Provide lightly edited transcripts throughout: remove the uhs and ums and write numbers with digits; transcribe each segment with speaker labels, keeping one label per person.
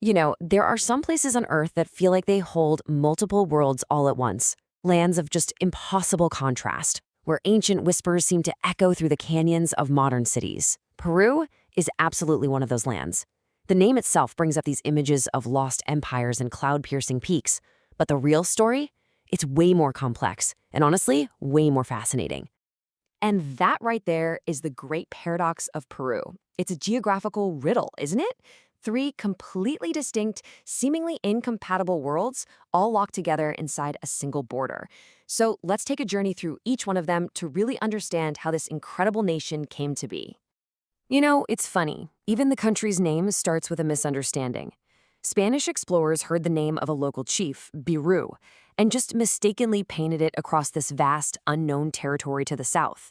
Speaker 1: There are some places on Earth that feel like they hold multiple worlds all at once. Lands of just impossible contrast, where ancient whispers seem to echo through the canyons of modern cities. Peru is absolutely one of those lands. The name itself brings up these images of lost empires and cloud-piercing peaks. But the real story? It's way more complex, and honestly, way more fascinating. And that right there is the great paradox of Peru. It's a geographical riddle, isn't it? Three completely distinct, seemingly incompatible worlds, all locked together inside a single border. So let's take a journey through each one of them to really understand how this incredible nation came to be. It's funny. Even the country's name starts with a misunderstanding. Spanish explorers heard the name of a local chief, Biru, and just mistakenly painted it across this vast, unknown territory to the south.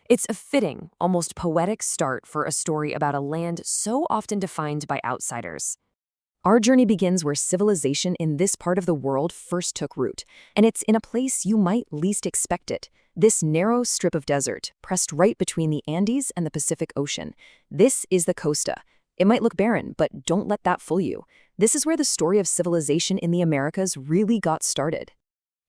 Speaker 1: It's a fitting, almost poetic start for a story about a land so often defined by outsiders. Our journey begins where civilization in this part of the world first took root, and it's in a place you might least expect it. This narrow strip of desert, pressed right between the Andes and the Pacific Ocean. This is the Costa. It might look barren, but don't let that fool you. This is where the story of civilization in the Americas really got started.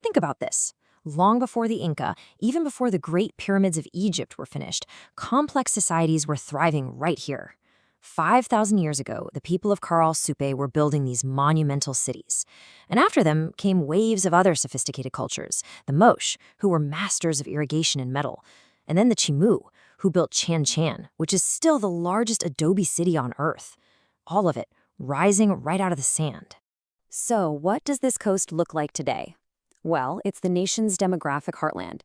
Speaker 1: Think about this. Long before the Inca, even before the Great Pyramids of Egypt were finished, complex societies were thriving right here. 5,000 years ago, the people of Caral Supe were building these monumental cities. And after them came waves of other sophisticated cultures, the Moche, who were masters of irrigation and metal, and then the Chimu, who built Chan Chan, which is still the largest adobe city on Earth. All of it rising right out of the sand. So what does this coast look like today? Well, it's the nation's demographic heartland.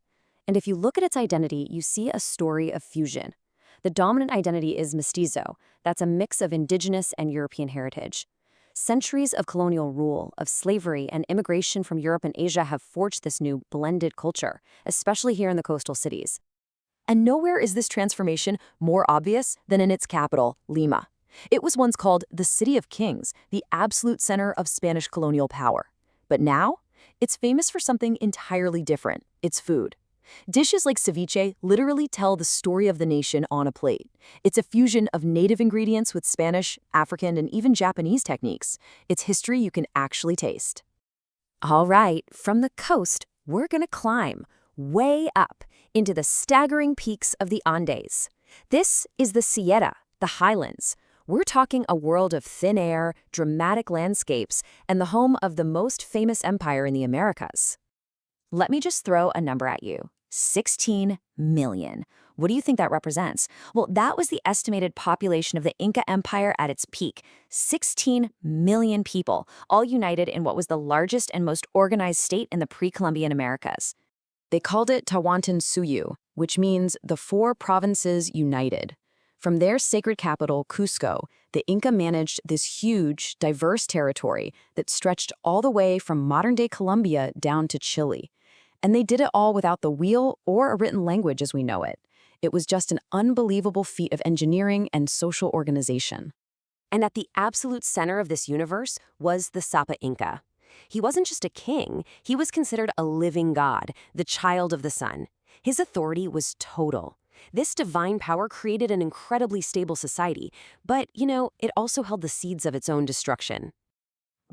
Speaker 1: And if you look at its identity, you see a story of fusion. The dominant identity is mestizo. That's a mix of indigenous and European heritage. Centuries of colonial rule, of slavery, and immigration from Europe and Asia have forged this new blended culture, especially here in the coastal cities. And nowhere is this transformation more obvious than in its capital, Lima. It was once called the City of Kings, the absolute center of Spanish colonial power. But now, it's famous for something entirely different: its food. Dishes like ceviche literally tell the story of the nation on a plate. It's a fusion of native ingredients with Spanish, African, and even Japanese techniques. It's history you can actually taste. All right, from the coast, we're gonna climb way up into the staggering peaks of the Andes. This is the Sierra, the highlands. We're talking a world of thin air, dramatic landscapes, and the home of the most famous empire in the Americas. Let me just throw a number at you. 16 million. What do you think that represents? Well, that was the estimated population of the Inca Empire at its peak. 16 million people, all united in what was the largest and most organized state in the pre-Columbian Americas. They called it Tawantinsuyu, which means the four provinces united. From their sacred capital, Cusco, the Inca managed this huge, diverse territory that stretched all the way from modern-day Colombia down to Chile. And they did it all without the wheel or a written language as we know it. It was just an unbelievable feat of engineering and social organization. And at the absolute center of this universe was the Sapa Inca. He wasn't just a king, he was considered a living god, the child of the sun. His authority was total. This divine power created an incredibly stable society, but, it also held the seeds of its own destruction.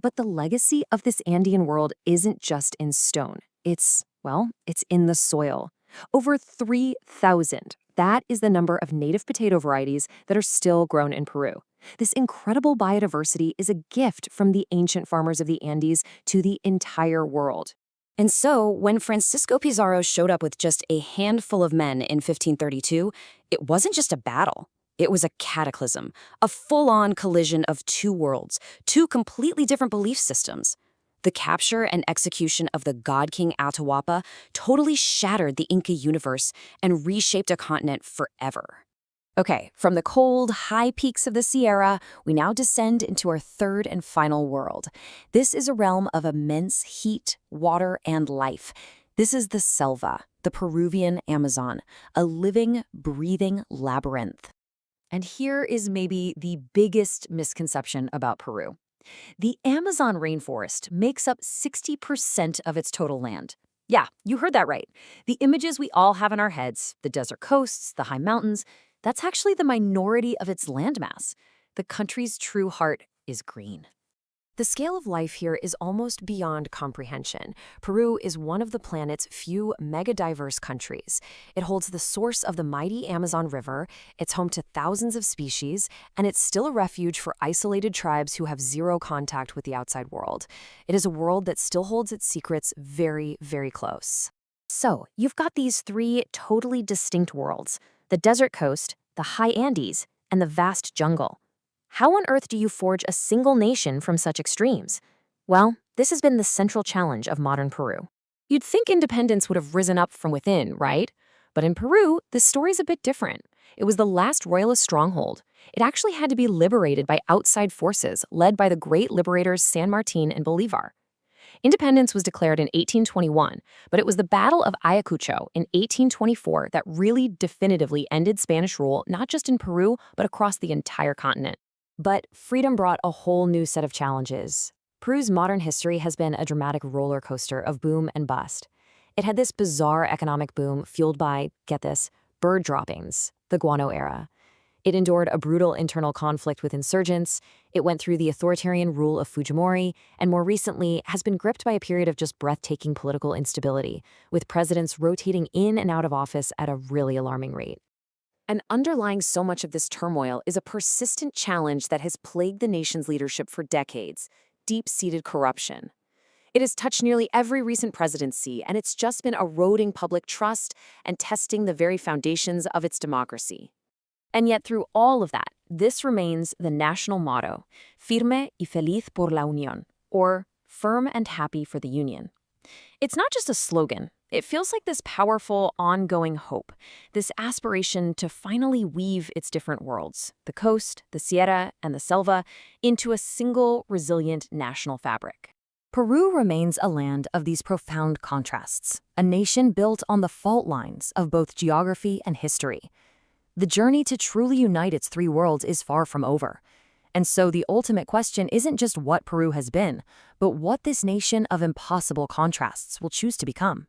Speaker 1: But the legacy of this Andean world isn't just in stone. It's in the soil. Over 3,000. That is the number of native potato varieties that are still grown in Peru. This incredible biodiversity is a gift from the ancient farmers of the Andes to the entire world. And so, when Francisco Pizarro showed up with just a handful of men in 1532, it wasn't just a battle. It was a cataclysm, a full-on collision of two worlds, two completely different belief systems. The capture and execution of the god king Atahualpa totally shattered the Inca universe and reshaped a continent forever. Okay, from the cold, high peaks of the Sierra, we now descend into our third and final world. This is a realm of immense heat, water, and life. This is the selva, the Peruvian Amazon, a living, breathing labyrinth. And here is maybe the biggest misconception about Peru. The Amazon rainforest makes up 60% of its total land. Yeah, you heard that right. The images we all have in our heads, the desert coasts, the high mountains, that's actually the minority of its landmass. The country's true heart is green. The scale of life here is almost beyond comprehension. Peru is one of the planet's few mega-diverse countries. It holds the source of the mighty Amazon River, it's home to thousands of species, and it's still a refuge for isolated tribes who have zero contact with the outside world. It is a world that still holds its secrets very, very close. So, you've got these three totally distinct worlds: the desert coast, the high Andes, and the vast jungle. How on earth do you forge a single nation from such extremes? Well, this has been the central challenge of modern Peru. You'd think independence would have risen up from within, right? But in Peru, the story's a bit different. It was the last royalist stronghold. It actually had to be liberated by outside forces led by the great liberators San Martin and Bolivar. Independence was declared in 1821, but it was the Battle of Ayacucho in 1824 that really definitively ended Spanish rule not just in Peru, but across the entire continent. But freedom brought a whole new set of challenges. Peru's modern history has been a dramatic roller coaster of boom and bust. It had this bizarre economic boom fueled by, get this, bird droppings, the guano era. It endured a brutal internal conflict with insurgents, it went through the authoritarian rule of Fujimori, and more recently has been gripped by a period of just breathtaking political instability, with presidents rotating in and out of office at a really alarming rate. And underlying so much of this turmoil is a persistent challenge that has plagued the nation's leadership for decades: deep-seated corruption. It has touched nearly every recent presidency, and it's just been eroding public trust and testing the very foundations of its democracy. And yet, through all of that, this remains the national motto: firme y feliz por la unión, or firm and happy for the union. It's not just a slogan. It feels like this powerful, ongoing hope, this aspiration to finally weave its different worlds, the coast, the Sierra, and the Selva, into a single, resilient national fabric. Peru remains a land of these profound contrasts, a nation built on the fault lines of both geography and history. The journey to truly unite its three worlds is far from over. And so the ultimate question isn't just what Peru has been, but what this nation of impossible contrasts will choose to become.